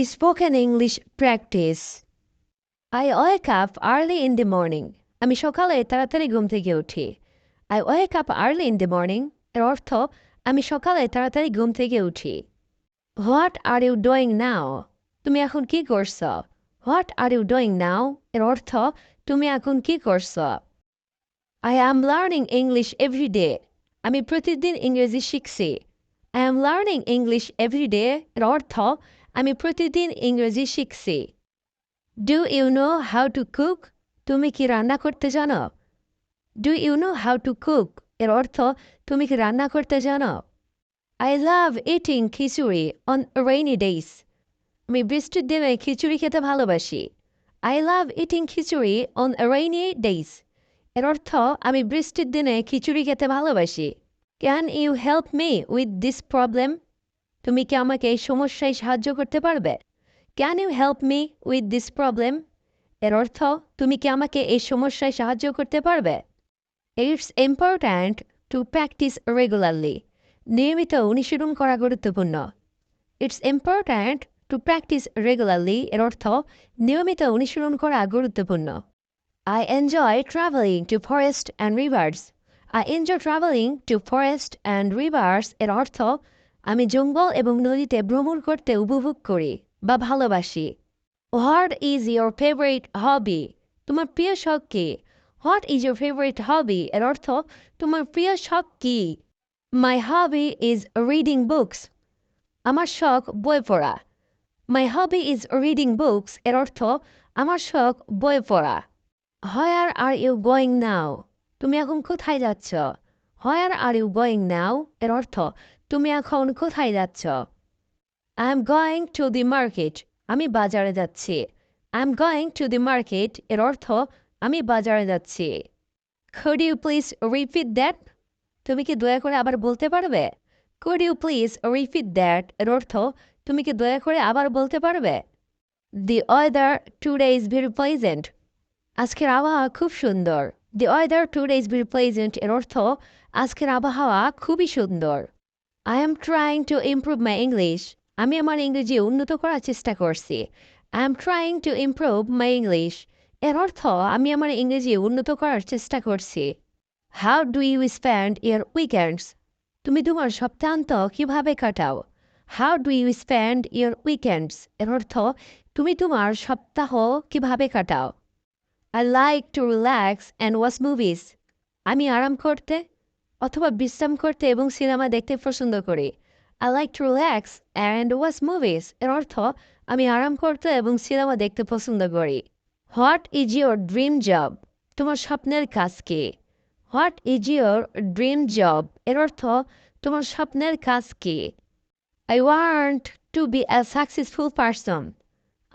Spoken English practice. I wake up early in the morning. আমি সকালে তাড়াতাড়ি ঘুম থেকে উঠি। I wake up early in the morning এর অর্থ আমি সকালে তাড়াতাড়ি ঘুম থেকে উঠি। What are you doing now? তুমি এখন কি করছো? What are you doing now? এর অর্থ তুমি এখন কি করছো? I am learning English every day. আমি প্রতিদিন ইংরেজি শিখছি। I am learning English every day এর অর্থ আমি প্রতিদিন ইংরেজি শিখছি। Do you know how to cook? তুমি কি রান্না করতে জানো? Do you know how to cook? এর অর্থ তুমি কি রান্না করতে জানো? I love eating khichuri on rainy days. আমি বৃষ্টির দিনে খিচুড়ি খেতে ভালোবাসি। I love eating khichuri on rainy days. এর অর্থ আমি বৃষ্টির দিনে খিচুড়ি খেতে ভালোবাসি। Can you help me with this problem? তুমি কি আমাকে এই সমস্যায় সাহায্য করতে পারবে? Can you help me with this problem? এর অর্থ তুমি কি আমাকে এই সমস্যায় সাহায্য করতে পারবে? It's important to practice regularly. নিয়মিত অনুশীলন করা গুরুত্বপূর্ণ। It's important to practice regularly এর অর্থ নিয়মিত অনুশীলন করা গুরুত্বপূর্ণ। I enjoy traveling to forests and rivers. I enjoy traveling to forests and rivers এর অর্থ আমি জঙ্গল এবং নদীতে ভ্রমণ করতে উপভোগ করি বা ভালোবাসি। What is your favorite hobby? তোমার প্রিয় শখ কি? What is your favorite hobby? এর অর্থ তোমার প্রিয় শখ কি? My hobby is reading books. আমার শখ বই পড়া। My hobby is reading books এর অর্থ আমার শখ বই পড়া। Where are you going now? তুমি এখন কোথায় যাচ্ছ? Where are you going now? এর অর্থ তুমি এখন কোথায় যাচ্ছ? I'm going to the market. আমি বাজারে যাচ্ছি। I'm going to the market এর অর্থ আমি বাজারে যাচ্ছি। Could you please repeat that? তুমি কি দয়া করে আবার বলতে পারবে? Could you please repeat that এর অর্থ তুমি কি দয়া করে আবার বলতে পারবে? The weather today is very pleasant. আজকের আবহাওয়া খুব সুন্দর। The weather today is very pleasant এর অর্থ আজকের আবহাওয়া খুবই সুন্দর। I am trying to improve my English. আমি আমার ইংরেজি উন্নত করার চেষ্টা করছি। I am trying to improve my English. এর অর্থ আমি আমার ইংরেজি উন্নত করার চেষ্টা করছি। How do you spend your weekends? তুমি তোমার সপ্তাহান্ত কিভাবে কাটাও? How do you spend your weekends? এর অর্থ তুমি তোমার সপ্তাহ কিভাবে কাটাও? I like to relax and watch movies. আমি আরাম করতে অথবা বিশ্রাম করতে এবং সিনেমা দেখতে পছন্দ করি। I like to relax and watch movies. এর অর্থ আমি আরাম করতে এবং সিনেমা দেখতে পছন্দ করি। What is your dream job? তোমার স্বপ্নের কাজ কি? What is your dream job? এর অর্থ তোমার স্বপ্নের কাজ কি? I want to be a successful person.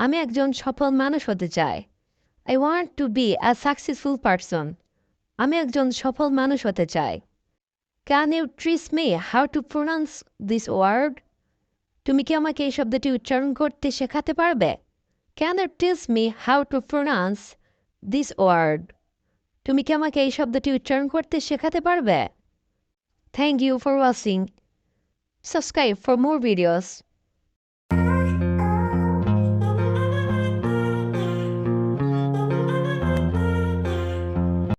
আমি একজন সফল মানুষ হতে চাই। I want to be a successful person. আমি একজন সফল মানুষ হতে চাই। Can you teach me how to pronounce this word? তুমি কি আমাকে এই শব্দটি উচ্চারণ করতে শেখাতে পারবে? Can you teach me how to pronounce this word? তুমি কি আমাকে এই শব্দটি উচ্চারণ করতে শেখাতে পারবে? Thank you for watching. Subscribe for more videos.